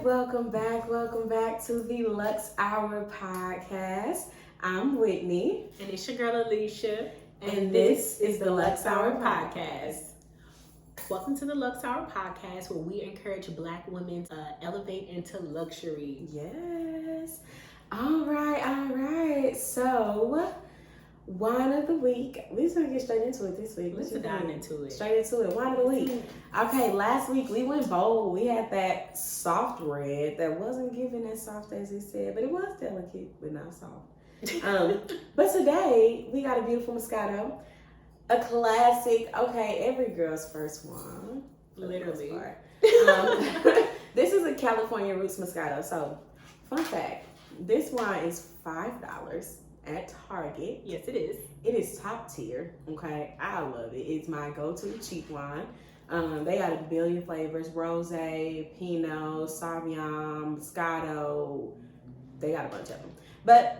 welcome back to the Luxe Hour Podcast. I'm Whitney. And it's your girl Alicia. And this is the Luxe Hour Podcast. Welcome to the Luxe Hour Podcast, where we encourage Black women to elevate into luxury. Yes. All right. So, wine of the week. We're just going to get straight into it this week. Let's dive into it. Straight into it. Wine of the week. Okay, last week we went bold. We had that soft red that wasn't giving as soft as it said, but it was delicate, but not soft. But today we got a beautiful Moscato. A classic. Okay, every girl's first wine. Literally. This is a California Roots Moscato. So, fun fact. This wine is $5 at Target. Yes, it is. It is top tier. Okay, I love it. It's my go-to cheap wine. They got a billion flavors: rosé, Pinot, Sauvignon, Moscato. They got a bunch of them. But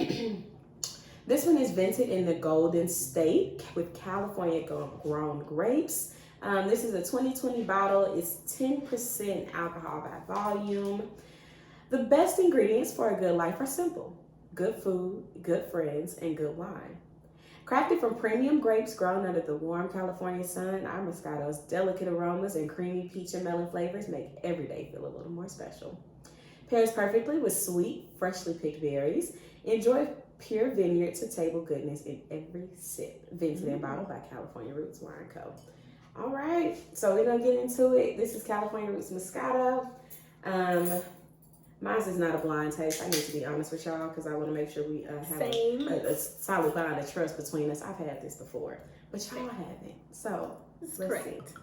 this one is vinted in the Golden State with California grown grapes. This is a 2020 bottle. It's 10% alcohol by volume. The best ingredients for a good life are simple: good food, good friends, and good wine. Crafted from premium grapes grown under the warm California sun, our Moscato's delicate aromas and creamy peach and melon flavors make every day feel a little more special. Pairs perfectly with sweet, freshly picked berries. Enjoy pure vineyard to table goodness in every sip. Vinted and bottled by California Roots Wine Co. All right, so we're gonna get into it. This is California Roots Moscato. Mine is not a blind taste. I need to be honest with y'all because I want to make sure we have a solid bond of trust between us. I've had this before, but y'all haven't. So That's let's correct. see.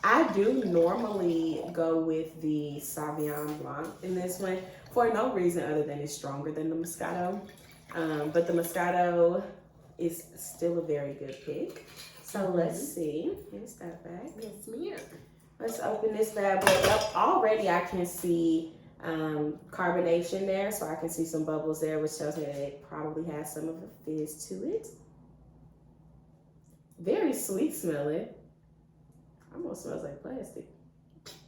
I do normally go with the Sauvignon Blanc in this one for no reason other than it's stronger than the Moscato. But the Moscato is still a very good pick. So let's see. Here's that back. Yes, ma'am. Let's open this bad boy up. Already I can see carbonation there, so I can see some bubbles there, which tells me that it probably has some of the fizz to it. Very sweet smelling. Almost smells like plastic.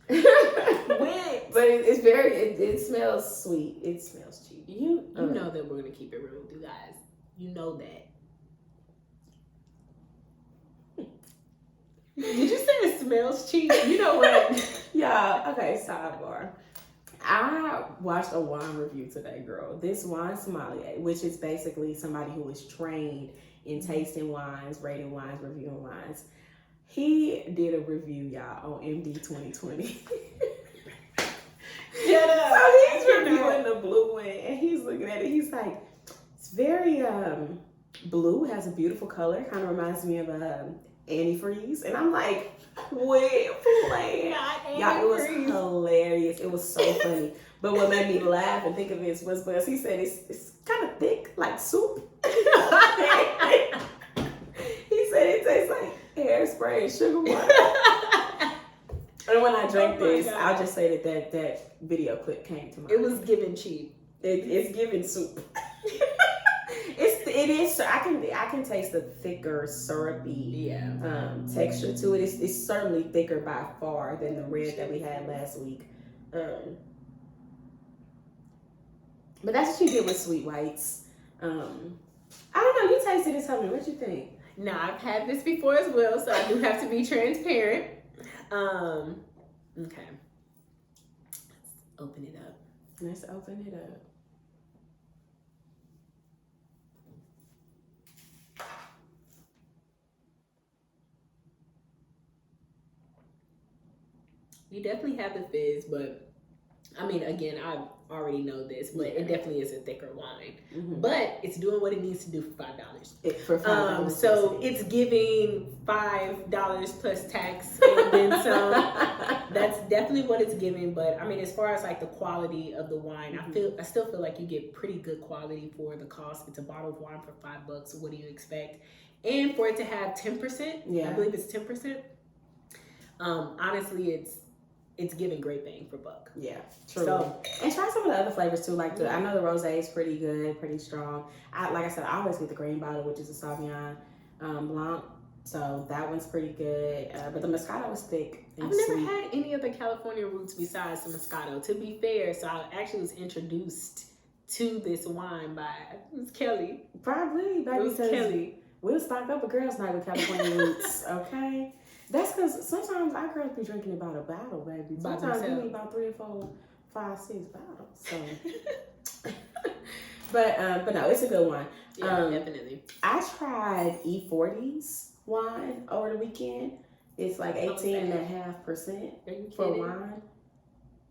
Wet. But it's very, it smells sweet. It smells cheap. You know that we're gonna keep it real with you guys. You know that. Did you say it smells cheap? You know what? Yeah, okay, sidebar. I watched a wine review today, girl. This wine sommelier, which is basically somebody who is trained in tasting wines, rating wines, reviewing wines. He did a review, y'all, on MD 2020. Shut up. So he's reviewing the blue one, and he's looking at it. He's like, it's very blue, has a beautiful color, kind of reminds me of antifreeze. And I'm like, wait, play. Y'all, it was hilarious. It was so funny. But what made me laugh and think of it was because he said it's kind of thick, like soup. He said it tastes like hairspray and sugar water. And when I drank this, I'll just say that video clip came to mind. It was given cheap. It's giving soup. It is. I can taste the thicker, syrupy texture to it. It's certainly thicker by far than the red that we had last week. But that's what you get with sweet whites. I don't know. You tasted it. Tell me what you think. Now I've had this before as well, so I do have to be transparent. Okay. Let's open it up. Let's open it up. You definitely have the fizz, but I mean, again, I already know this, but it definitely is a thicker wine. Mm-hmm. But it's doing what it needs to do for $5. For $5. So it's giving $5 plus tax and then some. That's definitely what it's giving. But I mean, as far as like the quality of the wine, I still feel like you get pretty good quality for the cost. It's a bottle of wine for $5. So what do you expect? And for it to have 10%, I believe it's 10%. Honestly, it's giving great bang for buck. Yeah, true. So, and try some of the other flavors too. Like I know the rosé is pretty good, pretty strong. Like I said, I always get the green bottle, which is a Sauvignon Blanc. So that one's pretty good. But the Moscato is thick and I've never sweet. had any other California roots besides the Moscato. To be fair, so I actually was introduced to this wine by it was Kelly. Probably, baby. It was Kelly. We'll stock up a girls' night with California roots, okay? That's because sometimes our girls be drinking about a bottle, baby. Sometimes we need about 3 or 4, 5, 6 bottles. So, but no, it's a good one. Yeah, definitely. I tried E13's wine over the weekend. It's like 18.5% for wine.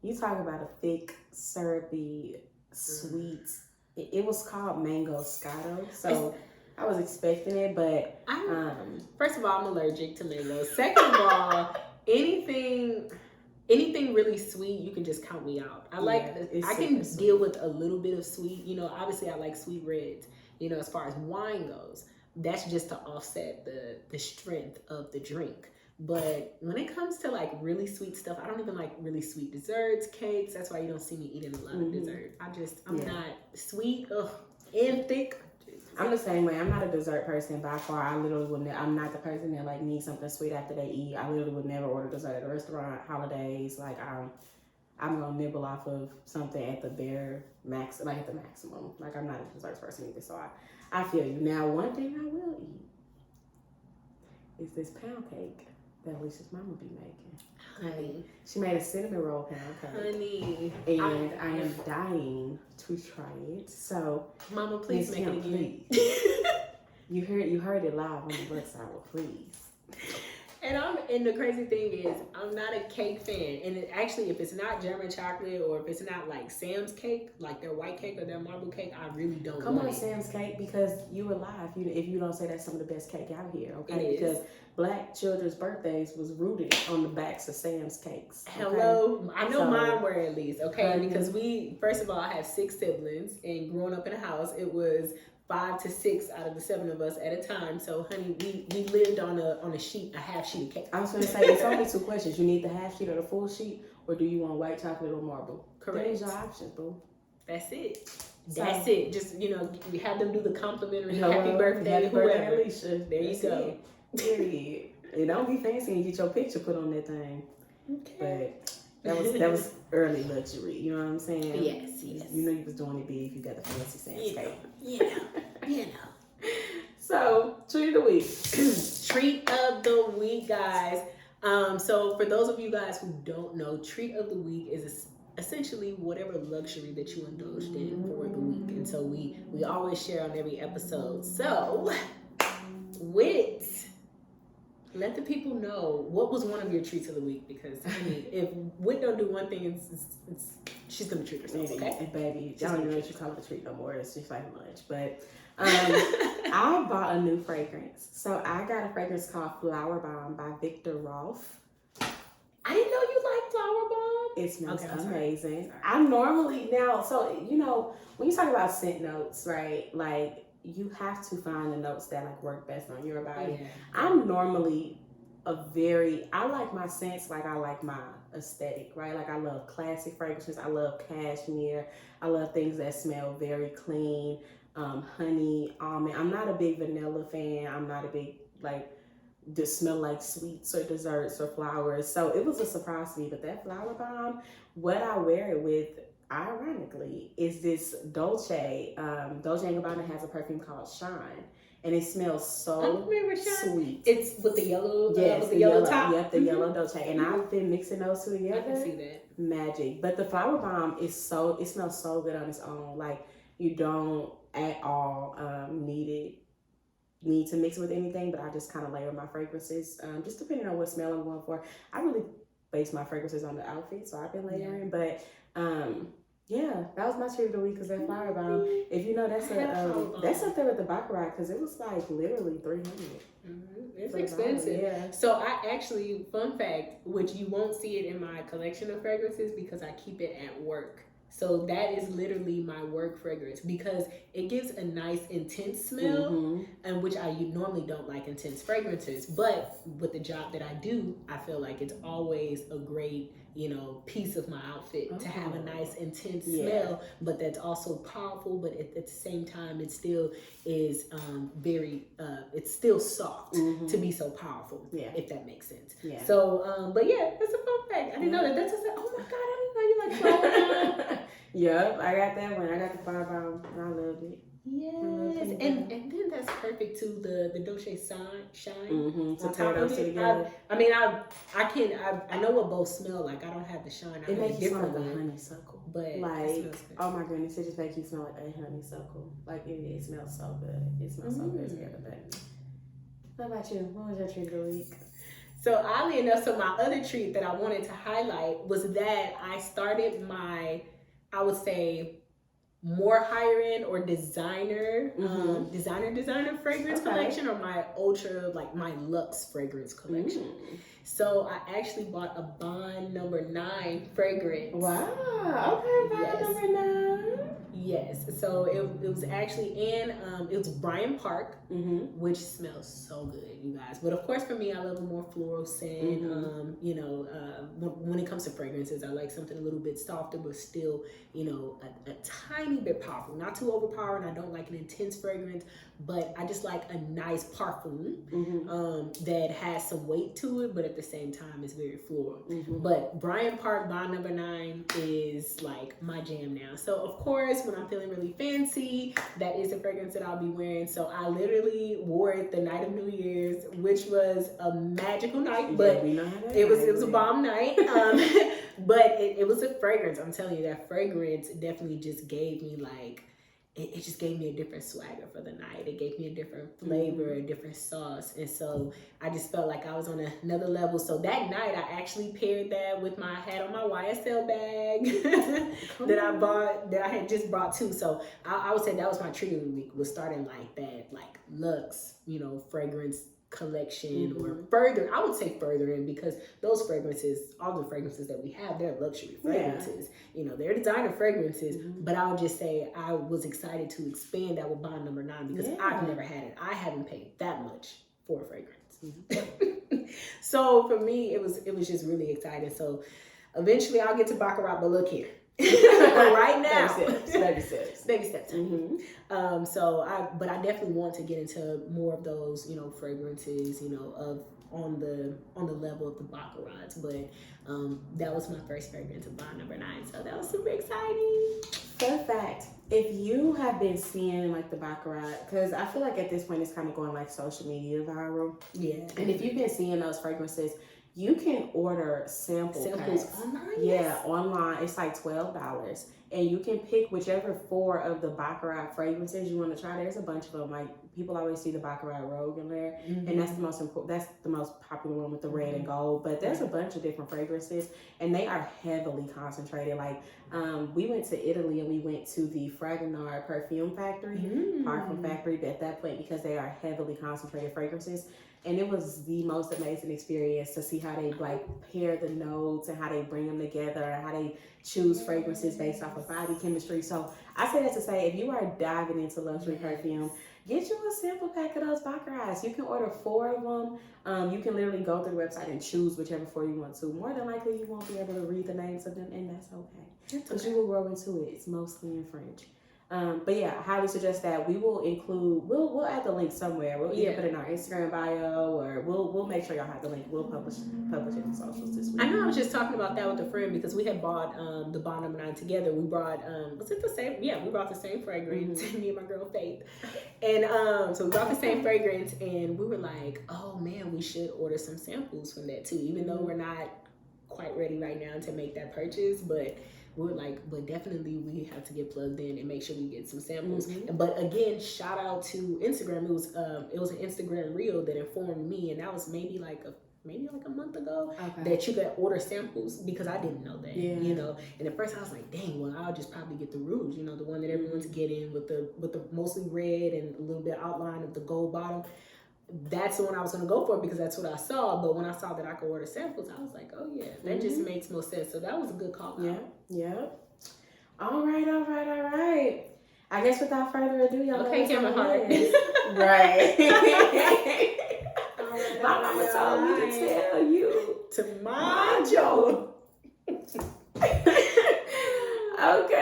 You talk about a thick, syrupy, sweet. It was called Mango Scotto, so I was expecting it, but first of all, I'm allergic to mango. Second of all, anything really sweet, you can just count me out. I can deal with a little bit of sweet. You know, obviously I like sweet reds. You know, as far as wine goes, that's just to offset the strength of the drink. But when it comes to like really sweet stuff, I don't even like really sweet desserts, cakes. That's why you don't see me eating a lot of dessert. I'm not sweet and thick. I'm the same way. I'm not a dessert person by far. I literally wouldn't. I'm not the person that like needs something sweet after they eat. I literally would never order dessert at a restaurant, holidays. Like I'm gonna nibble off of something at the bare max, like at the maximum. Like I'm not a dessert person either. So I feel you. Now one thing I will eat is this pound cake that Alicia's mama be making. Honey. She made a cinnamon roll pound cake. Honey. And I am dying to try it. So Mama, please make it again. Please. You heard it live on the Luxe Hour, please. And the crazy thing is, I'm not a cake fan. And actually, if it's not German chocolate or if it's not like Sam's cake, like their white cake or their marble cake, I really don't Come want on, it. Sam's cake, because you were live. If you don't say that's some of the best cake out here, okay? It Because is. Black children's birthdays was rooted on the backs of Sam's cakes. Okay? Hello, I know mine were at least, okay? Honey. Because first of all, I have 6 siblings, and growing up in a house, it was 5 to 6 out of the 7 of us at a time. So, honey, we lived on a half sheet of cake. I was going to say, it's only 2 questions. You need the half sheet or the full sheet, or do you want white chocolate or marble? Correct. There's your options, boo. That's it. That's it. Just, we have them do the complimentary Hello, happy birthday, whoever. Alicia. There you go. Period. It don't be fancy and get your picture put on that thing. Okay. But that was early luxury. You know what I'm saying? Yes. You know you was doing it big if you got the fancy Sam's cake. Yeah. So, treat of the week. Treat of the week, guys. So for those of you guys who don't know, treat of the week is essentially whatever luxury that you indulged in for the week. And so we always share on every episode. So let the people know what was one of your treats of the week, because I mean, if Whit don't do one thing, she's gonna treat herself, okay? And baby, I don't even know what you call it a treat no more. It's just like lunch. But I bought a new fragrance. So I got a fragrance called Flower Bomb by Victor Rolf. I didn't know you liked Flower Bomb. It smells amazing. Sorry. I'm normally when you talk about scent notes, right? Like, you have to find the notes that like work best on your body. Yeah. I'm normally I like my scents like I like my aesthetic, right? Like I love classic fragrances. I love cashmere. I love things that smell very clean. Honey, almond. I'm not a big vanilla fan. I'm not a big just smell like sweets or desserts or flowers. So it was a surprise to me. But that Flower Bomb, what I wear it with, ironically, is this Dolce. Dolce & Gabbana has a perfume called Shine, and it smells so sweet. It's with the yellow, yes, the yellow top. Yep, the yellow Dolce. And I've been mixing those two together. I can see that. Magic. But the Flower Bomb it smells so good on its own. Like, you don't at all need to mix it with anything, but I just kind of layer my fragrances, just depending on what smell I'm going for. I really base my fragrances on the outfit, so I've been layering. But that was my treat of the week, because that Flower Bomb, if you know, that's up there with the Baccarat, because it was like literally $300. It's expensive. Yeah. So I actually, fun fact, which you won't see it in my collection of fragrances because I keep it at work. So that is literally my work fragrance, because it gives a nice intense smell, and which I normally don't like intense fragrances. But with the job that I do, I feel like it's always a great, piece of my outfit to have a nice intense smell, but that's also powerful, but at the same time it still is very it's still soft to be so powerful, if that makes sense. So but that's a fun fact. I didn't know that. That's just oh my god, I didn't know you like flower. Yep, I got that one. I got the 5 pound. I loved it. Yes, and then that's perfect too. The Dolce shine. To pair those together. I know what both smell like. I don't have the shine. It makes you smell like a honeysuckle. But like, oh my goodness, it just makes you smell like a honeysuckle. Like it smells so good. It smells so good together. But what about you? What was your treat of the week? So oddly enough, my other treat that I wanted to highlight was that I started my, I would say, more higher end or designer fragrance collection, or my ultra, like my luxe fragrance collection. So I actually bought a Bond No. 9 fragrance. Wow. Okay, Bond No. 9. Yes. So it was actually in it was Bryant Park, which smells so good, you guys. But of course, for me, I love a more floral scent. When it comes to fragrances, I like something a little bit softer, but still, a tiny bit powerful. Not too overpowering. I don't like an intense fragrance, but I just like a nice parfum that has some weight to it, but at the same time, it's very floral. But Bryant Park Bond No. 9 is like my jam now. So of course, when I'm feeling really fancy, that is a fragrance that I'll be wearing. So I literally wore it the night of New Year's, which was a magical night, but it was a bomb night. But it was a fragrance. I'm telling you, that fragrance definitely just gave me like, it just gave me a different swagger for the night. It gave me a different flavor, a different sauce. And so I just felt like I was on another level. So that night I actually paired that with I had on my YSL bag that I bought, that I had just brought too. So I would say that was my treat of the week, was starting like that, like luxe, fragrance collection, or further, I would say further in, because those fragrances, all the fragrances that we have, they're luxury fragrances. They're designer fragrances, but I would just say I was excited to expand that with Bond No. 9 because I've never had it. I haven't paid that much for a fragrance. So for me, it was just really exciting. So eventually I'll get to Baccarat, but look here. Right now, baby steps. But I definitely want to get into more of those, fragrances, of on the level of the Baccarats. But that was my first fragrance of Bond No. 9, so that was super exciting. Fun fact: if you have been seeing like the Baccarat, because I feel like at this point it's kind of going like social media viral. Yeah. And if you've been seeing those fragrances, you can order samples online. Yeah, online. It's like $12, and you can pick whichever 4 of the Baccarat fragrances you want to try. There's a bunch of them. Like people always see the Baccarat Rogue in there, and that's the most important. That's the most popular one with the red and gold. But there's a bunch of different fragrances, and they are heavily concentrated. Like we went to Italy and we went to the Fragonard parfum factory, at that point, because they are heavily concentrated fragrances. And it was the most amazing experience to see how they like pair the notes and how they bring them together and how they choose fragrances based off of body chemistry. So I say that to say, if you are diving into luxury perfume, get you a sample pack of those Baccarats. You can order 4 of them. You can literally go through the website and choose whichever 4 you want to. More than likely, you won't be able to read the names of them, and that's okay. Because you will grow into it. It's mostly in French. But yeah, I highly suggest that. We will include, we'll add the link somewhere. We'll either put it in our Instagram bio, or we'll make sure y'all have the link. We'll publish it in the socials this week. I know I was just talking about that with a friend, because we had bought the Bond No. 9 together. We brought was it the same? Yeah, we brought the same fragrance. Me and my girl Faith. And so we brought the same fragrance, and we were like, oh man, we should order some samples from that too, even though we're not quite ready right now to make that purchase, but we're like, but definitely we have to get plugged in and make sure we get some samples. But again, shout out to Instagram. It was an Instagram reel that informed me, and that was maybe like a month ago, that you could order samples, because I didn't know that, And at first I was like, dang, well, I'll just probably get the Rouge, the one that everyone's getting with the mostly red and a little bit outline of the gold bottom. That's the one I was going to go for, because that's what I saw. But when I saw that I could order samples, I was like, oh yeah, that just makes more sense. So that was a good call. Yeah. All right. I guess without further ado, y'all. Okay, Cameron Hart. Right. My mama told me to tell you to mind Joe.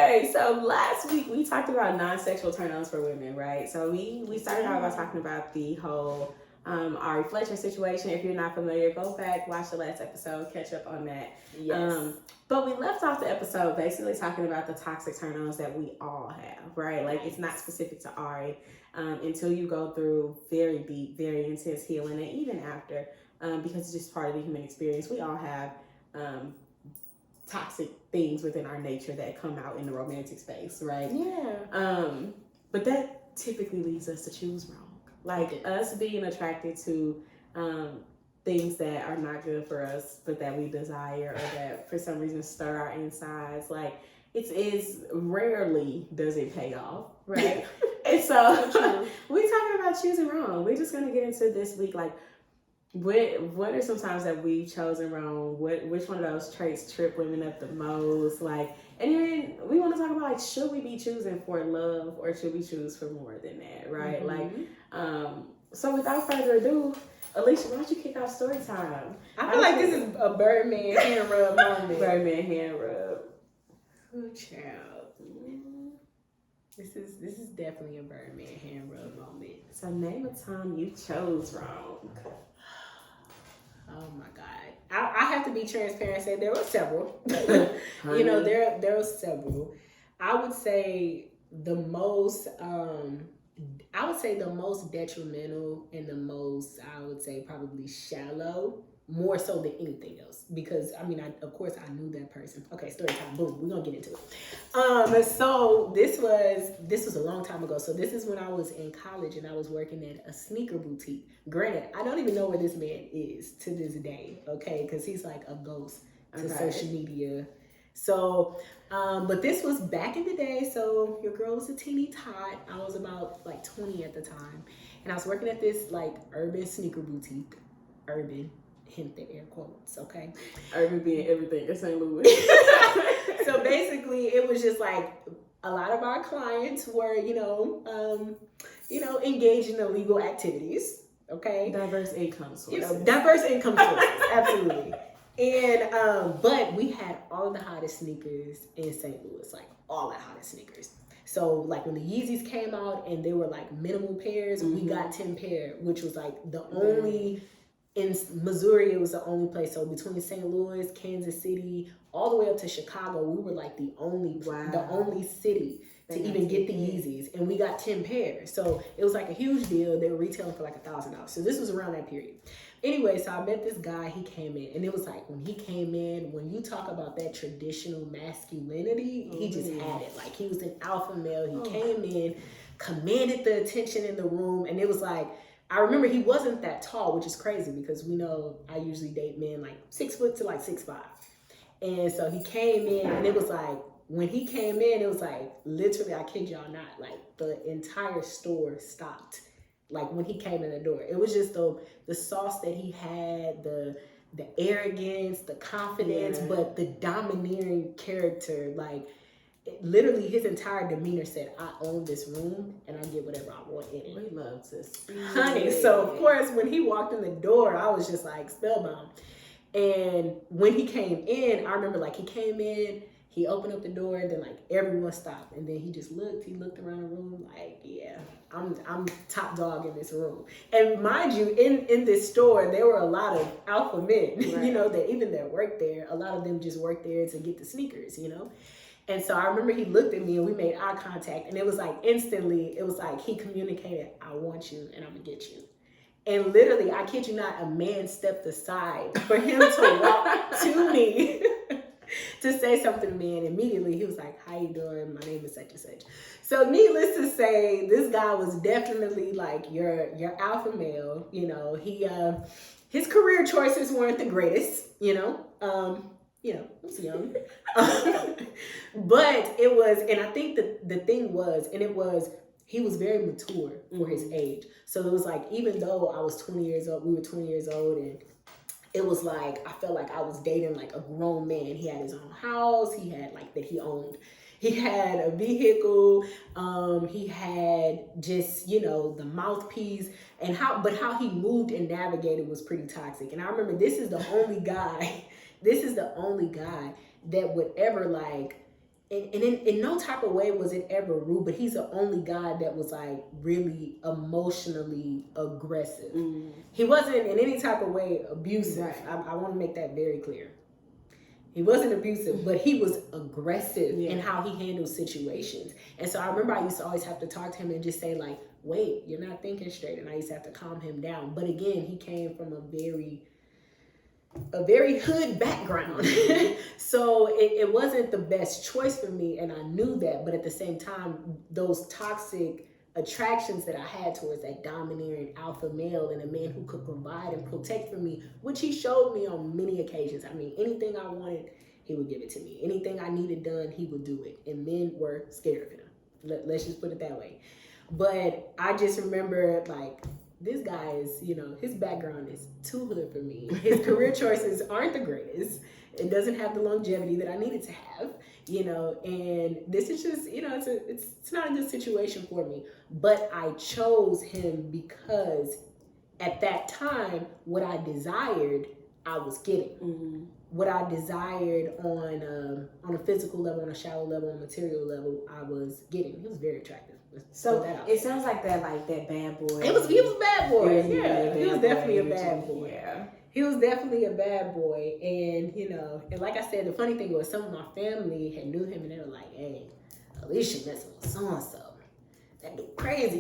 Okay, so last week we talked about non-sexual turn-ons for women, right? So we started out by talking about the whole Ari Fletcher situation. If you're not familiar, go back, watch the last episode, catch up on that. Yes. But we left off the episode basically talking about the toxic turn-ons that we all have, right? Like it's not specific to Ari until you go through very deep, very intense healing, and even after, because it's just part of the human experience. We all have toxic things within our nature that come out in the romantic space, right? Yeah. But that typically leads us to choose wrong. Like us being attracted to things that are not good for us, but that we desire or that for some reason stir our insides. Like it is rarely does it pay off, right? And so we're talking about choosing wrong. We're just gonna get into this week, like what are some times that we've chosen wrong? Which one of those traits trip women up the most? Like, and then we want to talk about like, should we be choosing for love or should we choose for more than that, right? Mm-hmm. Like, so without further ado, Alicia, why don't you kick off story time? I feel like this is a Birdman hand rub moment. Birdman hand rub. Oh, child. This is definitely a Birdman hand rub moment. So name a time you chose wrong. Oh my God. I have to be transparent and say there were several. You know, there were several. I would say the most detrimental and the most, I would say probably shallow, more so than anything else. Because of course I knew that person. Okay, story time, boom, we're gonna get into it. So this was a long time ago. So this is when I was in college and I was working at a sneaker boutique. Granted, I don't even know where this man is to this day, okay? Because he's like a ghost to social media. So, but this was back in the day. So your girl was a teeny tot. I was about like 20 at the time. And I was working at this like urban sneaker boutique. Urban, hint the air quotes, okay? Urban being everything in St. Louis. So basically it was just like a lot of our clients were, engaged in illegal activities. Okay. Diverse income sources. Diverse income sources, absolutely. And but we had all of the hottest sneakers in St. Louis, like all the hottest sneakers. So like when the Yeezys came out and they were like minimal pairs, we got 10 pair, which was like the only in Missouri. It was the only place. So between St. Louis, Kansas City, all the way up to Chicago, we were like the only city to even get the Yeezys, and we got 10 pairs. So it was like a huge deal. They were retailing for like $1,000. So this was around that period. Anyway, so I met this guy. He came in, and it was like when he came in, when you talk about that traditional masculinity, he just had it. Like he was an alpha male. He came in, commanded the attention in the room, and it was like, I remember he wasn't that tall, which is crazy because we know I usually date men like 6 foot to like 6'5". And so he came in, and it was like, when he came in, it was like, literally, I kid y'all not, like the entire store stopped. Like when he came in the door, it was just the sauce that he had, the arrogance, the confidence, but the domineering character. Like literally, his entire demeanor said, "I own this room and I get whatever I want in it." We love to see honey. So of course, when he walked in the door, I was just like spellbound. And when he came in, I remember like he came in. He opened up the door and then like everyone stopped, and then he just looked. He looked around the room like, yeah, I'm top dog in this room. And mind you, in this store there were a lot of alpha men, that worked there. A lot of them just worked there to get the sneakers, And so I remember he looked at me and we made eye contact, and it was like instantly, it was like he communicated, "I want you and I'm gonna get you." And literally, I kid you not, a man stepped aside for him to walk to me. To say something to me, and immediately he was like, "How you doing? My name is such and such." So needless to say, this guy was definitely like your alpha male. He his career choices weren't the greatest. I was young, but it was, and I think the thing was, he was very mature for his age. So it was like, even though I was 20 years old, we were 20 years old, and it was like, I felt like I was dating like a grown man. He had his own house. He had like that he owned. He had a vehicle. He had just, the mouthpiece, and how he moved and navigated was pretty toxic. And I remember this is the only guy that would ever like and in no type of way was it ever rude, but he's the only guy that was like really emotionally aggressive. He wasn't in any type of way abusive. Right. I want to make that very clear. He wasn't abusive, but he was aggressive in how he handled situations. And so I remember I used to always have to talk to him and just say like, wait, you're not thinking straight. And I used to have to calm him down. But again, he came from a very hood background. So it wasn't the best choice for me. And I knew that. But at the same time, those toxic attractions that I had towards that domineering alpha male and a man who could provide and protect for me, which he showed me on many occasions. I mean, anything I wanted, he would give it to me. Anything I needed done, he would do it. And men were scared of him. Let's just put it that way. But I just remember, like, this guy is, his background is too hood for me. His career choices aren't the greatest. It doesn't have the longevity that I needed to have, and this is just, it's not a good situation for me. But I chose him because at that time, what I desired, I was getting. What I desired on a physical level, on a shallow level, on a material level, I was getting. He was very attractive. So it sounds like that bad boy. He was a bad boy. He was definitely a bad boy. Yeah. He was definitely a bad boy. And, and like I said, the funny thing was some of my family had knew him and they were like, hey, Alicia messing with so-and-so. That dude crazy,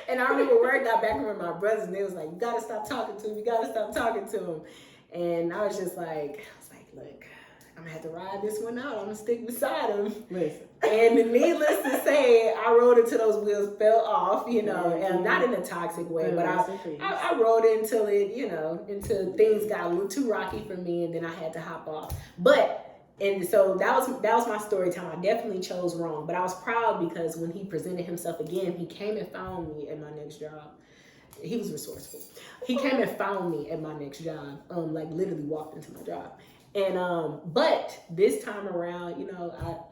And I remember word got back from my brothers and they was like, you gotta stop talking to him. You gotta stop talking to him. And I was like, look, I'm gonna have to ride this one out. I'm gonna stick beside him. Listen. And needless to say, I rode until those wheels fell off, and not in a toxic way, but I rode it until until things got a little too rocky for me, and then I had to hop off. And so that was my story time. I definitely chose wrong, but I was proud because when he presented himself again, he came and found me at my next job. He was resourceful. He came and found me at my next job, literally walked into my job. And but this time around,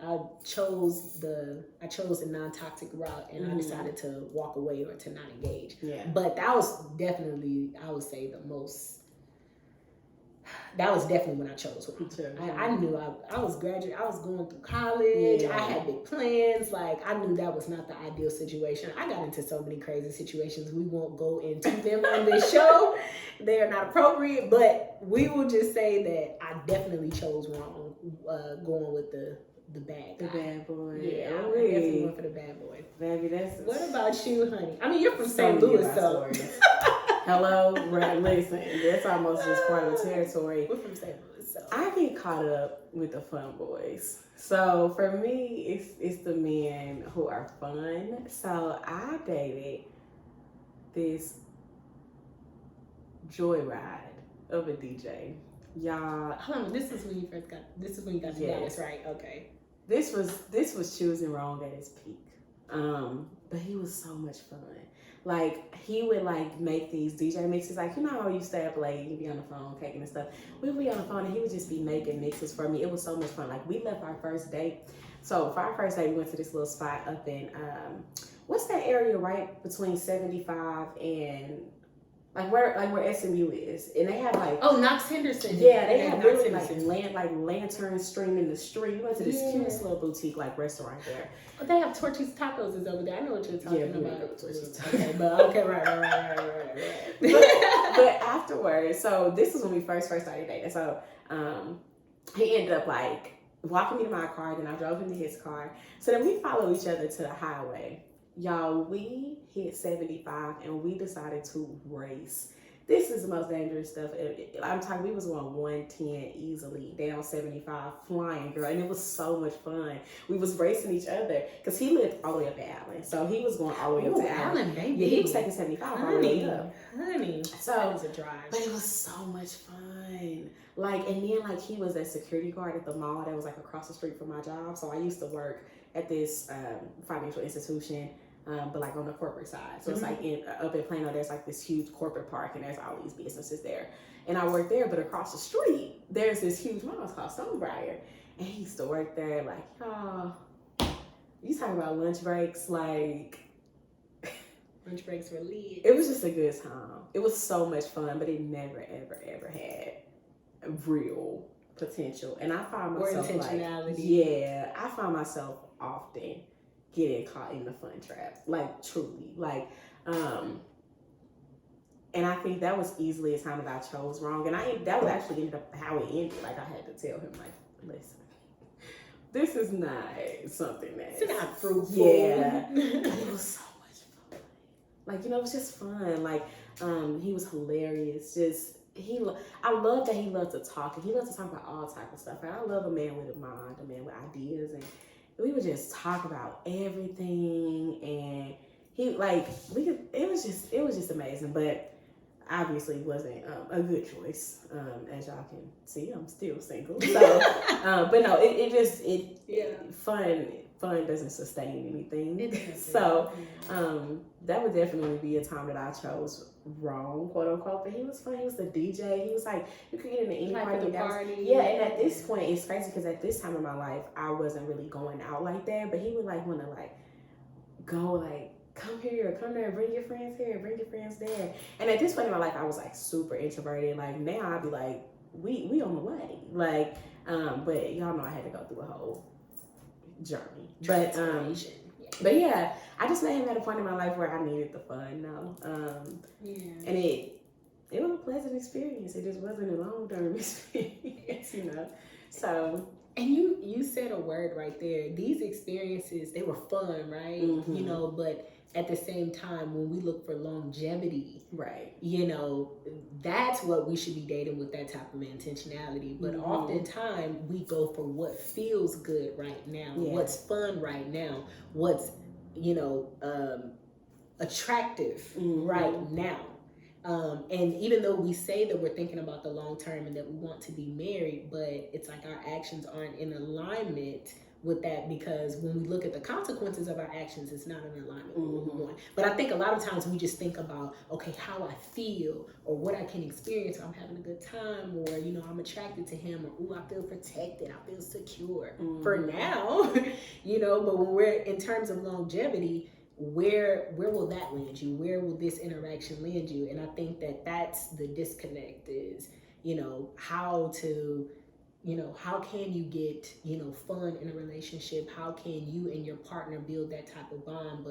I chose the non-toxic route, and I decided to walk away or to not engage. Yeah. But that was definitely, I would say, that was definitely when I chose one. I knew I was graduating. I was going through college. Yeah. I had big plans. Like, I knew that was not the ideal situation. I got into so many crazy situations. We won't go into them on this show. They are not appropriate, but we will just say that I definitely chose wrong going with the bad guy. The bad boy. Yeah, I definitely went for the bad boy. Baby, What about you, honey? I mean, you're from St. Louis, so... Hello, right? Listen, that's almost just part of the territory. We're from St. Louis, so I get caught up with the fun boys. So for me, it's the men who are fun. So I dated this joyride of a DJ. Y'all, hold on. This is when you got to Dallas, right? Okay. This was choosing wrong at its peak. But he was so much fun. Like, he would make these DJ mixes. Like, how you stay up late, you be on the phone taking and stuff. We would be on the phone and he would just be making mixes for me. It was so much fun. Like, we left our first date. So for our first date, we went to this little spot up in what's that area right between 75 and where SMU is, and they have Knox Henderson. Yeah, they have really lanterns streaming the street. We went to this cutest little boutique restaurant there. Oh, they have Torchy's Tacos is over there. I know what you're talking about. Torchy's Okay, right. but afterwards, so this is when we first started dating. So he ended up walking me to my car, then I drove him to his car. So then we followed each other to the highway. Y'all, we hit 75 and we decided to race. This is the most dangerous stuff. I'm talking, we was going 110 easily, down 75, flying, girl. And it was so much fun. We was racing each other because he lived all the way up to Allen. So he was going all the way up to Allen. Baby. Yeah, he was taking 75 all the way up. Honey, so that was a drive. But it was so much fun. And then he was a security guard at the mall that was across the street from my job. So I used to work at this financial institution. But on the corporate side. So it's up in Plano, there's this huge corporate park and there's all these businesses there. And I worked there, but across the street, there's this huge mall called Stonebriar. And he used to work there y'all, you talking about lunch breaks, lunch breaks were lit. It was just a good time. It was so much fun, but it never, ever, ever had real potential, and I find or myself intentionality. I find myself often getting caught in the fun trap, like truly, like, and I think that was easily a time that I chose wrong, and that was actually ended up how it ended. Like I had to tell him, like, listen, this is not something that's it's not fruitful. Yeah, but it was so much fun. Like, it was just fun. Like, he was hilarious. I love that he loved to talk, and he loved to talk about all type of stuff. And I love a man with a mind, a man with ideas, and we would just talk about everything. And it was just amazing. But obviously wasn't a good choice. As y'all can see, I'm still single. So, but no, fun doesn't sustain anything. So, that would definitely be a time that I chose wrong, quote unquote. But he was fun. He was the DJ. He was like, you could get into any party. Yeah, and at this point, it's crazy because at this time in my life, I wasn't really going out like that. But he would like want to like go like, come here, come there, bring your friends here, bring your friends there. And at this point in my life, I was like super introverted. Like now I'd be like, we on the way. Like, but y'all know I had to go through a whole journey. But yeah, I just met him at a point in my life where I needed the fun now. And it was a pleasant experience. It just wasn't a long-term experience, So. And you said a word right there. These experiences, they were fun, right? Mm-hmm. But at the same time, when we look for longevity, right, that's what we should be dating with, that type of intentionality. But oftentimes we go for what feels good right now, what's fun right now, what's attractive right now. And even though we say that we're thinking about the long term and that we want to be married, but it's like our actions aren't in alignment with that, because when we look at the consequences of our actions, it's not in alignment with what we want. But I think a lot of times we just think about, okay, how I feel or what I can experience. I'm having a good time, or I'm attracted to him, or ooh, I feel protected, I feel secure for now. But when we're in terms of longevity, where will that land you? Where will this interaction land you? And I think that that's the disconnect is, how can you get, fun in a relationship? How can you and your partner build that type of bond?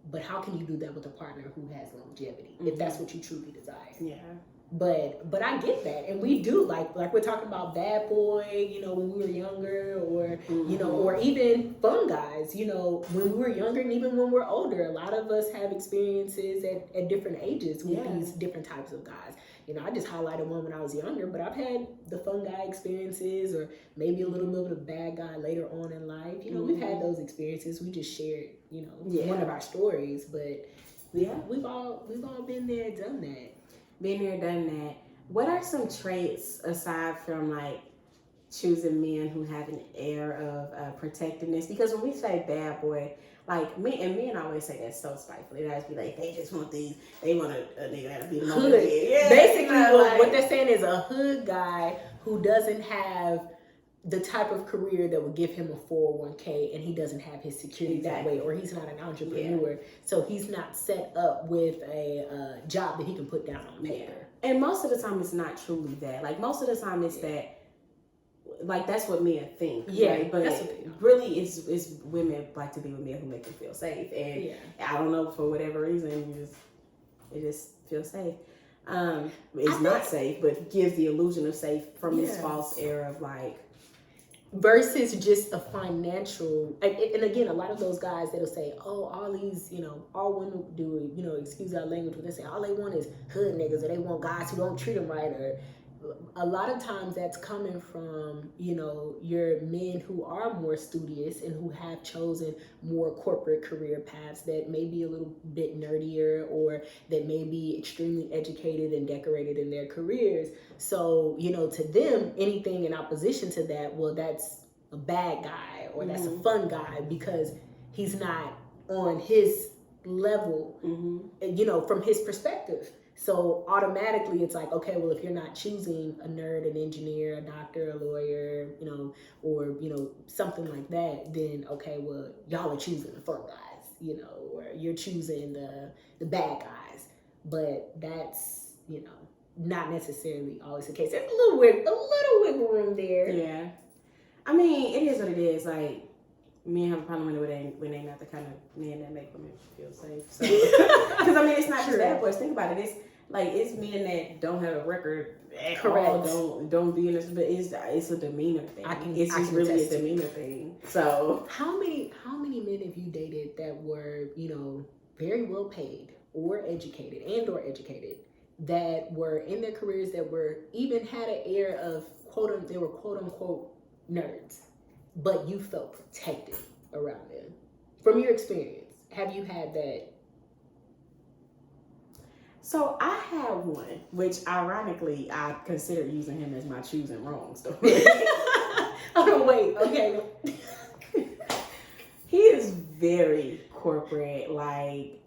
But how can you do that with a partner who has longevity, if that's what you truly desire? Yeah. But I get that, and we do like we're talking about bad boy, when we were younger, or or even fun guys, when we were younger, and even when we're older. A lot of us have experiences at different ages with these different types of guys. I just highlighted one when I was younger, but I've had the fun guy experiences, or maybe a little bit of the bad guy later on in life. We've had those experiences. We just shared, one of our stories, but we've all been there, done that. Been there, done that. What are some traits aside from like choosing men who have an air of protectiveness? Because when we say bad boy, like men always say that so spitefully. They always be like, they just want these. They want a nigga that'll be the hood. Yeah, basically, what they're saying is a hood guy who doesn't have the type of career that would give him a 401k, and he doesn't have his security that way, or he's not an entrepreneur, so he's not set up with a job that he can put down on paper. And most of the time it's not truly that. Like most of the time it's that, like that's what men think, right? But really it's women like to be with men who make them feel safe, and I don't know, for whatever reason it just feels safe. It's not safe, but gives the illusion of safe from this false air of like, versus just a financial, and again, a lot of those guys that'll say, oh, all these, all women do, excuse our language, but they say all they want is hood niggas, or they want guys who don't treat them right, or a lot of times that's coming from, your men who are more studious and who have chosen more corporate career paths that may be a little bit nerdier, or that may be extremely educated and decorated in their careers. So, to them, anything in opposition to that, well, that's a bad guy, or that's a fun guy, because he's not on his level, from his perspective. So automatically it's like, okay, well, if you're not choosing a nerd, an engineer, a doctor, a lawyer, or, something like that, then, okay, well, y'all are choosing the fun guys, or you're choosing the bad guys. But that's, not necessarily always the case. There's a little wiggle room there. Yeah. I mean, it is what it is. Like, men have a problem when they not the kind of men that make women feel safe. So, because I mean, it's not just bad boys. Think about it. It's men that don't have a record. Correct. Don't be in this, but it's a demeanor thing. It's just really a demeanor thing. So, how many men have you dated that were, very well paid or educated that were in their careers that were even had an air of they were quote unquote nerds, but you felt protected around them? From your experience, have you had that? So I had one, which ironically I consider using him as my choosing wrong story. Oh wait, okay. He is very corporate, like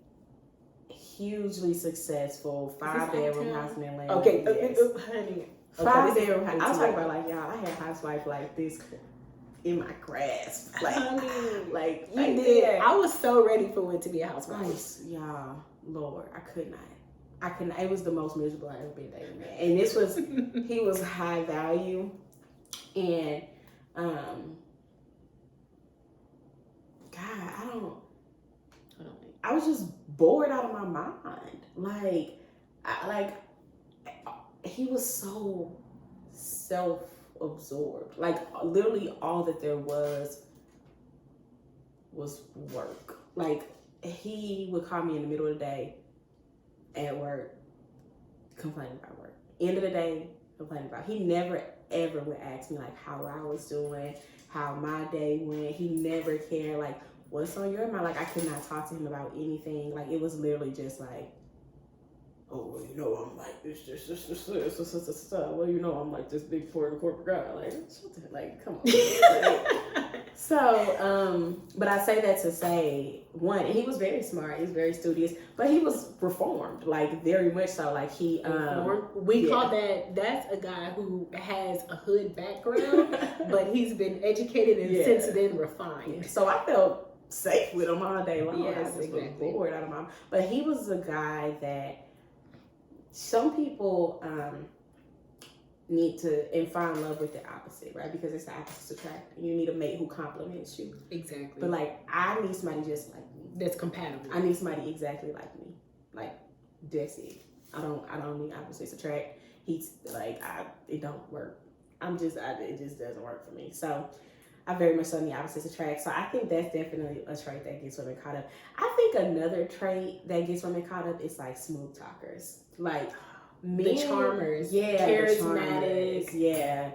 hugely successful, 5-bedroom house in Atlanta. Okay, yes. honey. 5-bedroom house. I'm talking about like y'all. I had a housewife like this in my grasp, like like you did. I was so ready for it to be a housewife. Y'all, Lord, I could not. It was the most miserable I've ever been dating, man. And this was, he was high value, and God, I was just bored out of my mind. He was so self-absorbed. Like, literally all that there was work. Like, he would call me in the middle of the day at work, complaining about work. End of the day, complaining about. He never ever would ask me like how I was doing, how my day went. He never cared like what's on your mind. Like, I could not talk to him about anything. Like, it was literally just like, oh, well, I'm like this. Well, I'm like this big corporate guy. Like, come on. So, but I say that to say, one, and he was very smart. He was very studious, but he was reformed, like very much so. Like he, we call that's a guy who has a hood background, but he's been educated and since then refined. So I felt safe with him all day long. Yes, I just was exactly. bored out of my mind. But he was a guy that some people need to and find love with the opposite, right? Because it's the opposites attract. You need a mate who compliments you. Exactly. But like, I need somebody just like me. That's compatible. I need somebody exactly like me. Like, that's it. I don't need opposites attract. He's like, it don't work. It just doesn't work for me. So I very much so need opposites attract. So I think that's definitely a trait that gets women caught up. I think another trait that gets women caught up is like smooth talkers. Like, the charmers, charismatic, yeah.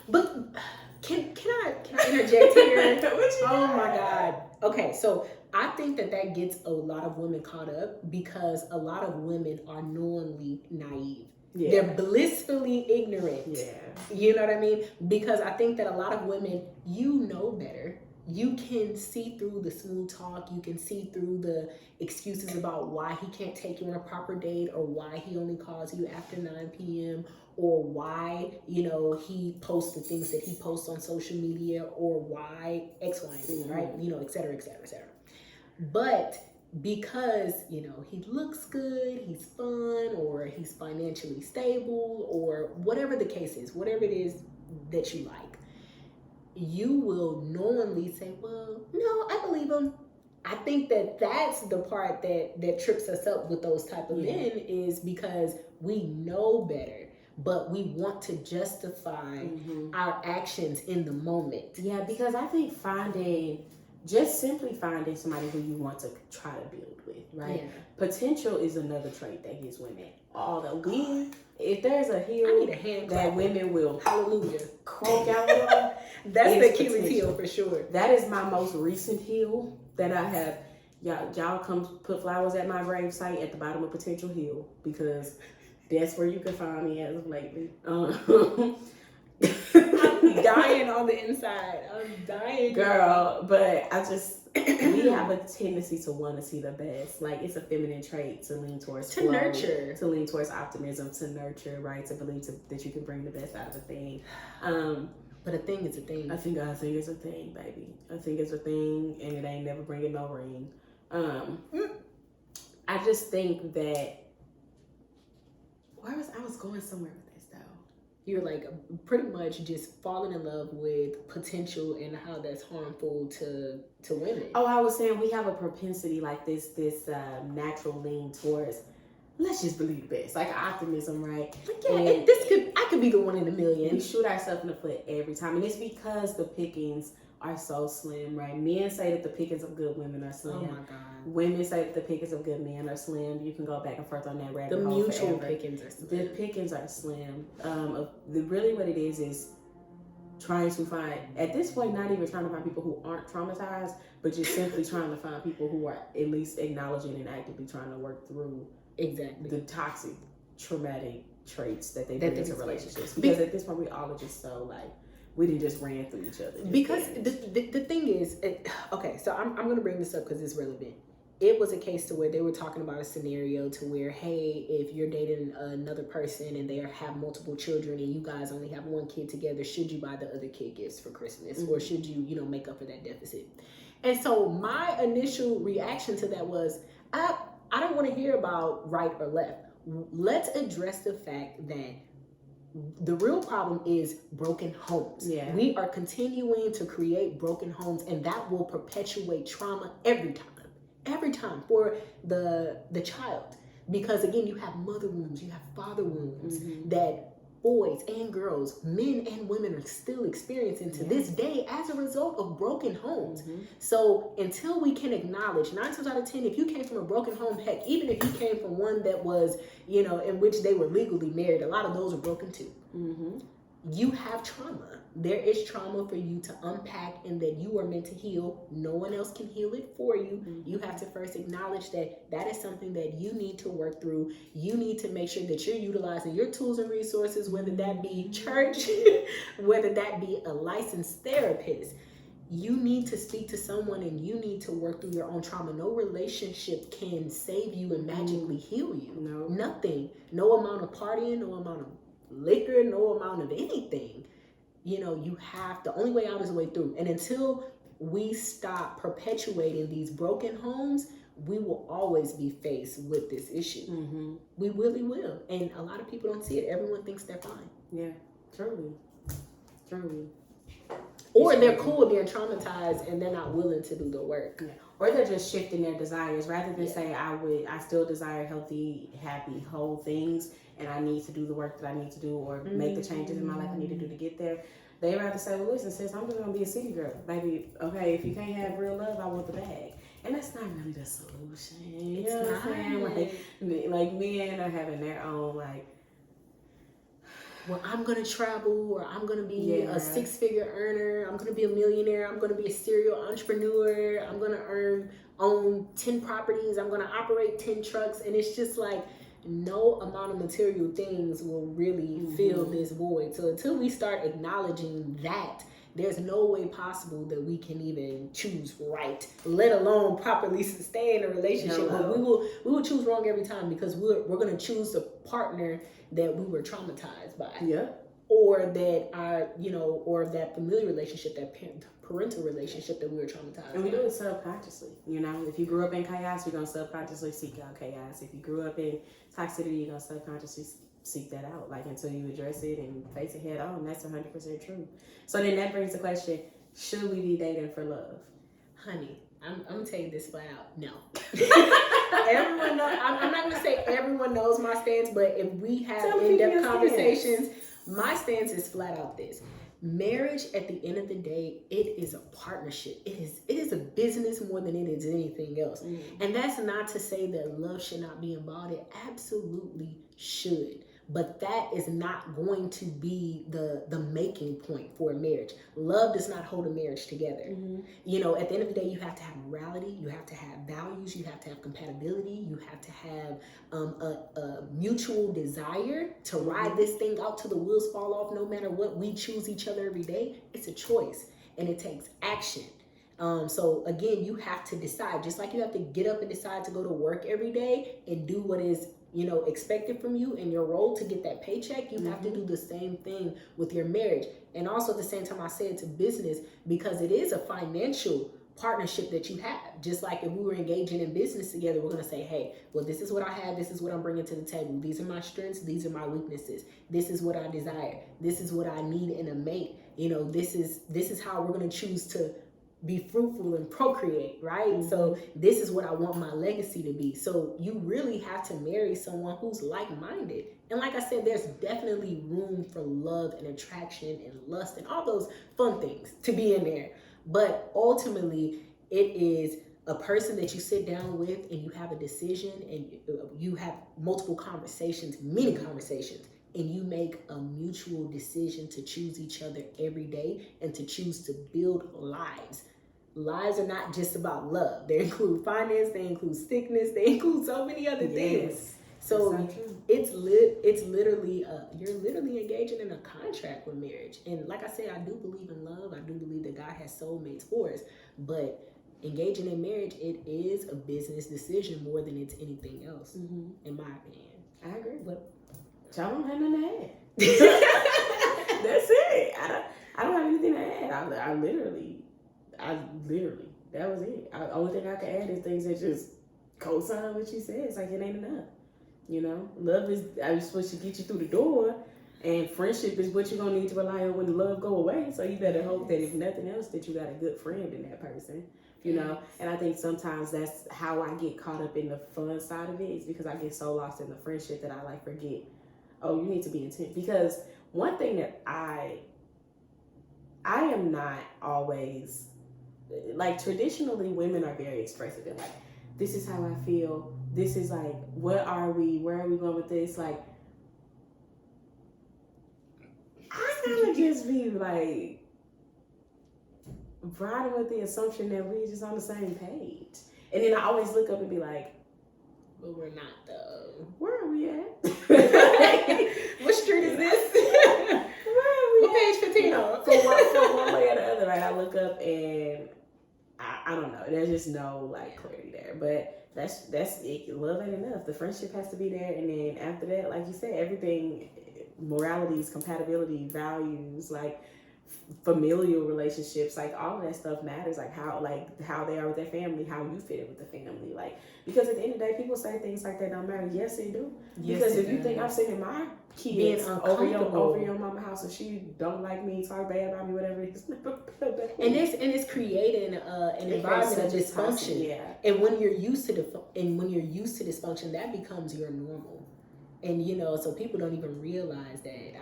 But can I interject here? Oh my God. Okay, so I think that gets a lot of women caught up because a lot of women are knowingly naive. Yeah. They're blissfully ignorant. Yeah. You know what I mean? Because I think that a lot of women, know better. You can see through the smooth talk. You can see through the excuses about why he can't take you on a proper date, or why he only calls you after 9 p.m., or why, he posts the things that he posts on social media, or why X, Y, and Z, right? Et cetera, et cetera, et cetera. But because, he looks good, he's fun, or he's financially stable, or whatever the case is, whatever it is that you like, you will knowingly say, well, no, I believe him. I think that's the part that trips us up with those type of men, is because we know better, but we want to justify our actions in the moment. Yeah, because I think just simply finding somebody who you want to try to build with, right? Yeah. Potential is another trait that gets women. If there's a heel that women will croak out on, that's the Achilles heel for sure. That is my most recent heel that I have. Y'all come put flowers at my gravesite at the bottom of Potential Hill, because that's where you can find me as of lately. I'm dying on the inside. I'm dying, girl. But we have a tendency to want to see the best. Like, it's a feminine trait to lean towards flow, nurture, to lean towards optimism, to nurture, right? To believe that you can bring the best out of a thing. But a thing is a thing. I think it's a thing, baby. I think it's a thing, and it ain't never bringing no ring. I just think that I was going somewhere with this though. You're like pretty much just falling in love with potential and how that's harmful to women. Oh, I was saying we have a propensity like this natural lean towards, let's just believe the best, like optimism, right? Like, yeah, and I could be the one in a million. We shoot ourselves in the foot every time, and it's because the pickings are so slim, right? Men say that the pickings of good women are slim. Oh my God. Women say that the pickings of good men are slim. You can go back and forth on that rabbit The hole mutual forever. pickings are slim. The pickings are slim. Really what it is trying to find, at this point, not even trying to find people who aren't traumatized, but just simply trying to find people who are at least acknowledging and actively trying to work through exactly the toxic, traumatic traits that they bring into relationships. Because at this point, we all are just so like, we didn't just ran through each other. Because the thing is, okay, so I'm going to bring this up because it's relevant. It was a case to where they were talking about a scenario to where, hey, if you're dating another person and they have multiple children and you guys only have one kid together, should you buy the other kid gifts for Christmas? Mm-hmm. Or should you, make up for that deficit? And so my initial reaction to that was, I don't want to hear about right or left. Let's address the fact that the real problem is broken homes. Yeah. We are continuing to create broken homes, and that will perpetuate trauma every time for the child. Because again, you have mother wounds, you have father wounds that boys and girls, men and women are still experiencing to this day as a result of broken homes. So until we can acknowledge 9 times out of 10, if you came from a broken home, heck, even if you came from one that was, in which they were legally married, a lot of those are broken too. You have trauma. There is trauma for you to unpack and that you are meant to heal. No one else can heal it for you. You have to first acknowledge that is something that you need to work through. You need to make sure that you're utilizing your tools and resources, whether that be church, whether that be a licensed therapist. You need to speak to someone and you need to work through your own trauma. No relationship can save you and magically heal you. No. Nothing. No amount of partying, no amount of liquor, no amount of anything. You have, the only way out is the way through. And until we stop perpetuating these broken homes, we will always be faced with this issue. We really will. And a lot of people don't see it. Everyone thinks they're fine. Yeah, truly. Or they're cool, they're traumatized, and they're not willing to do the work. Yeah. Or they're just shifting their desires. Rather than say, I still desire healthy, happy, whole things, and I need to do the work that I need to do or make the changes in my life I need to do to get there. They rather say, well, listen, sis, I'm just going to be a city girl. Baby, okay, if you can't have real love, I want the bag. And that's not really the solution. You know what I'm saying? Like men are having their own, well, I'm going to travel, or I'm going to be a 6-figure earner. I'm going to be a millionaire. I'm going to be a serial entrepreneur. I'm going to own 10 properties. I'm going to operate 10 trucks. And it's just like, no amount of material things will really fill this void. So until we start acknowledging that, there's no way possible that we can even choose right, let alone properly sustain a relationship. No. But we will choose wrong every time because we're going to choose a partner that we were traumatized by. Yeah. Or that or that familiar relationship, that parental relationship that we were traumatized. And we do it subconsciously. If you grew up in chaos, you're gonna subconsciously seek out chaos. If you grew up in toxicity, you're gonna subconsciously seek that out. Until you address it and face it head on. That's 100% true. So then that brings the question: should we be dating for love? Honey, I'm gonna tell you this flat out: no. Everyone knows. I'm not gonna say everyone knows my stance, but if we have in-depth conversations, my stance is flat out this: marriage, at the end of the day, it is a partnership. It is a business more than it is anything else. And that's not to say that love should not be involved. It absolutely should. But that is not going to be the making point for a marriage. Love does not hold a marriage together. At the end of the day, you have to have morality, you have to have values, you have to have compatibility, you have to have a mutual desire to ride this thing out till the wheels fall off. No matter what, we choose each other every day. It's a choice, and it takes action. So again, you have to decide, just like you have to get up and decide to go to work every day and do what is expected from you in your role to get that paycheck. You have to do the same thing with your marriage. And also at the same time, I say it's a business because it is a financial partnership that you have. Just like if we were engaging in business together, we're going to say, hey, well, this is what I have. This is what I'm bringing to the table. These are my strengths. These are my weaknesses. This is what I desire. This is what I need in a mate. You know, this is how we're going to choose to be fruitful and procreate, right? Mm-hmm. So this is what I want my legacy to be. So you really have to marry someone who's like-minded. And like I said, there's definitely room for love and attraction and lust and all those fun things to be in there. But ultimately, it is a person that you sit down with and you have a decision and you have multiple conversations, many conversations, and you make a mutual decision to choose each other every day and to choose to build lives. Lives are not just about love. They include finance, they include sickness, they include so many other things. So it's literally you're literally engaging in a contract with marriage. And like I said, I do believe in love. I do believe that God has soulmates for us. But engaging in marriage, it is a business decision more than it's anything else, in my opinion. I agree. But y'all don't have nothing to add. That's it. I don't have anything to add. I literally, that was it. The only thing I can add is things that just co-sign what she said. It's like it ain't enough. You know, love is supposed to get you through the door, and friendship is what you're gonna need to rely on when the love go away. So you better hope that if nothing else, that you got a good friend in that person. You know, and I think sometimes that's how I get caught up in the fun side of it, is because I get so lost in the friendship that I like forget. Oh, you need to be intent. Because one thing that I am not always, like, traditionally women are very expressive and like, this is how I feel. This is like, what are we? Where are we going with this? Like, I kind of just be like, riding with the assumption that we're just on the same page. And then I always look up and be like, but we're not though. Where are we at? What street is this? Where are we what page 15? For one way or the other, right? I look up and I don't know. There's just no like clarity there. But that's it. Love ain't enough. The friendship has to be there, and then after that, like you said, everything, moralities, compatibility, values, like familial relationships, like all of that stuff matters. Like how they are with their family, how you fit in with the family. Like, because at the end of the day, people say things like that don't matter. Yes, they do. Yes, because if you think I'm sitting my kids over your mama house and she don't like me, talk bad about me, whatever it is, and it's creating an environment of dysfunction. Yeah. And when you're used to dysfunction, that becomes your normal. And you know, so people don't even realize that.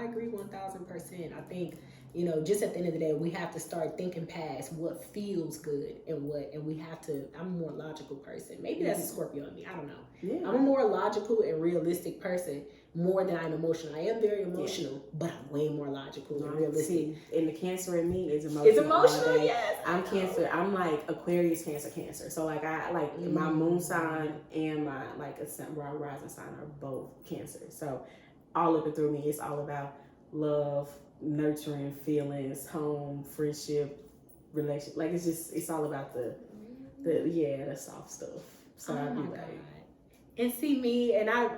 I agree 1,000%. I think, you know, just at the end of the day, we have to start thinking past what feels good and we have to. I'm a more logical person. Maybe that's a Scorpio in me. I don't know. Yeah. I'm a more logical and realistic person more than I'm emotional. I am very emotional, but I'm way more logical and realistic. And the Cancer in me is emotional. It's emotional, yes. I'm Cancer. I'm like Aquarius, Cancer. So like my moon sign and my rising sign are both Cancer. So all of it through me, it's all about love, nurturing, feelings, home, friendship, relationship. Like it's all about the soft stuff. So I'd be like, and see me, and I'm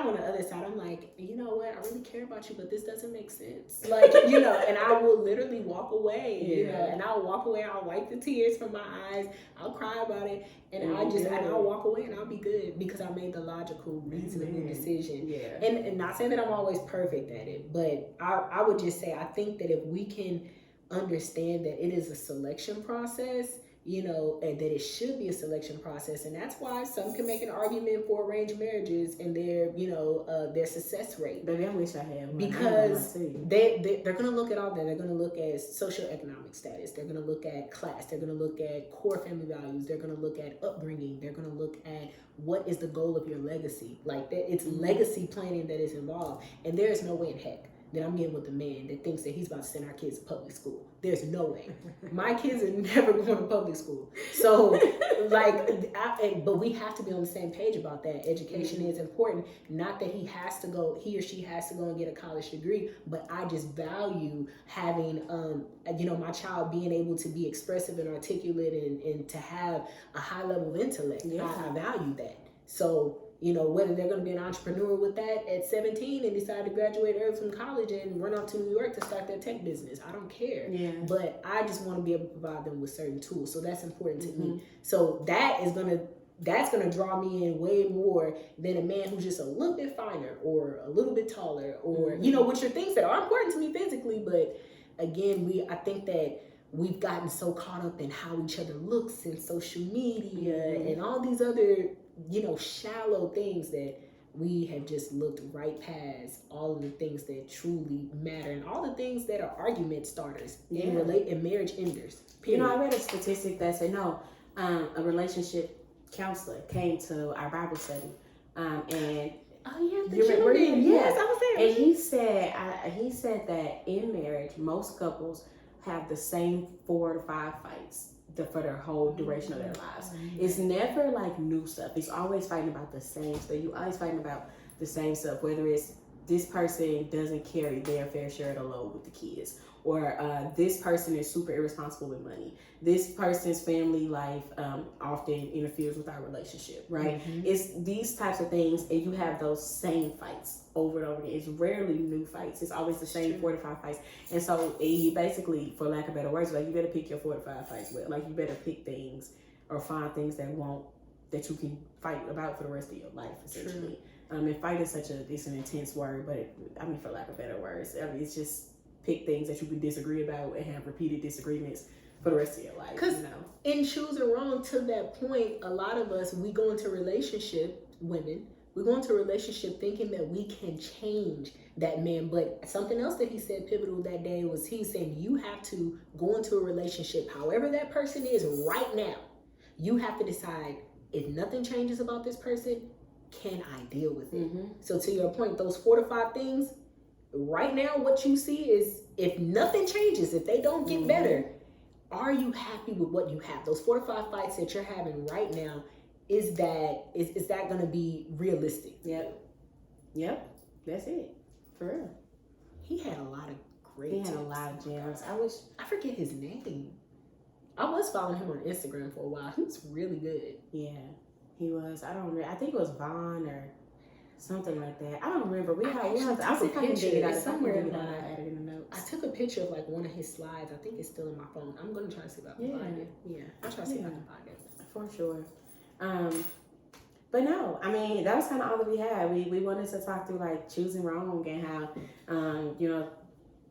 on the other side. I'm like, you know what? I really care about you, but this doesn't make sense. Like, you know, and I will literally walk away, you know, and I'll walk away. I'll wipe the tears from my eyes. I'll cry about it. And I'll walk away and I'll be good because I made the logical, reasonable decision. Yeah. And not saying that I'm always perfect at it, but I would just say, I think that if we can understand that it is a selection process, you know, and that it should be a selection process. And that's why some can make an argument for arranged marriages and their, you know, their success rate. Baby, I wish I had one. Because they're going to look at all that. They're going to look at socioeconomic status. They're going to look at class. They're going to look at core family values. They're going to look at upbringing. They're going to look at what is the goal of your legacy. Like, it's legacy planning that is involved. And there is no way in heck that I'm getting with a man that thinks that he's about to send our kids to public school. There's no way. My kids are never going to public school. So, but we have to be on the same page about that. Education is important. Not that he or she has to go and get a college degree, but I just value having, you know, my child being able to be expressive and articulate and to have a high level of intellect. Yeah. I value that. So, You know, whether they're going to be an entrepreneur with that at 17 and decide to graduate early from college and run out to New York to start their tech business. I don't care. Yeah. But I just want to be able to provide them with certain tools. So that's important to me. So that's gonna draw me in way more than a man who's just a little bit finer or a little bit taller or, you know, which are things that are important to me physically. But again, I think that we've gotten so caught up in how each other looks and social media and all these other, you know, shallow things that we have just looked right past all of the things that truly matter and all the things that are argument starters and marriage enders. Period. You know, I read a statistic that said, a relationship counselor came to our Bible study, and yes, I was there. And he said that in marriage, most couples have the same 4 to 5 fights for their whole duration of their lives. It's never like new stuff. It's always fighting about the same stuff. You always fighting about the same stuff, whether it's this person doesn't carry their fair share of the load with the kids, or this person is super irresponsible with money. This person's family life often interferes with our relationship, right? It's these types of things, and you have those same fights over and over again. It's rarely new fights. It's always the same 4 to 5 fights. And so he basically, for lack of better words, like, you better pick your 4 to 5 fights well. Like, you better pick things or find things that you can fight about for the rest of your life, essentially. And fight is it's an intense word, but for lack of better words, it's just pick things that you can disagree about and have repeated disagreements for the rest of your life. Because in choosing wrong, to that point, a lot of us, we go into women, we go into a relationship thinking that we can change that man. But something else that he said pivotal that day was, he saying you have to go into a relationship, however that person is right now, you have to decide, if nothing changes about this person, can I deal with it? So to your point, those 4 to 5 things, right now, what you see is, if nothing changes, if they don't get better, are you happy with what you have? Those 4 to 5 fights that you're having right now, is that going to be realistic? Yep. That's it. For real. He had a lot of great. He had a lot of gems. I forget his name. I was following him on Instagram for a while. He was really good. Yeah, he was. I don't remember. I think it was Vaughn or something like that. I don't remember. I'll see if I can dig it out somewhere. I added in the notes. I took a picture of like one of his slides. I think it's still in my phone. I'm gonna try to see if I can find it. Yeah, I'll try to see if I can find it. For sure. But no, that was kind of all that we had. We wanted to talk through like choosing wrong and how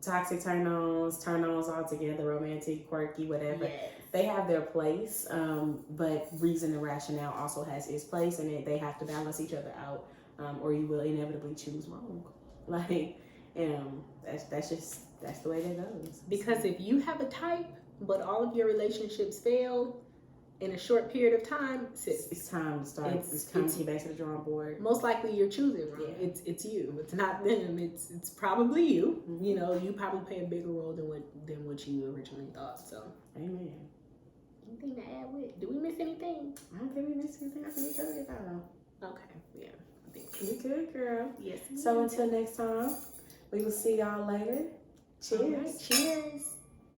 toxic turn-ons altogether, romantic, quirky, whatever. Yes. They have their place, but reason and rationale also has its place, and they have to balance each other out, or you will inevitably choose wrong. Like, that's the way that goes. Because if you have a type, but all of your relationships fail in a short period of time, it's time to start. It's time to get back to the drawing board. Most likely you're choosing wrong. Yeah. It's you. It's not them. It's probably you. You know, you probably play a bigger role than what you originally thought. So, amen. Anything to add with? Do we miss anything? I don't think we missed anything. I think we covered it all. Okay. Yeah. I think you good, girl. Yes. So until next time, we will see y'all later. Cheers. All right, cheers.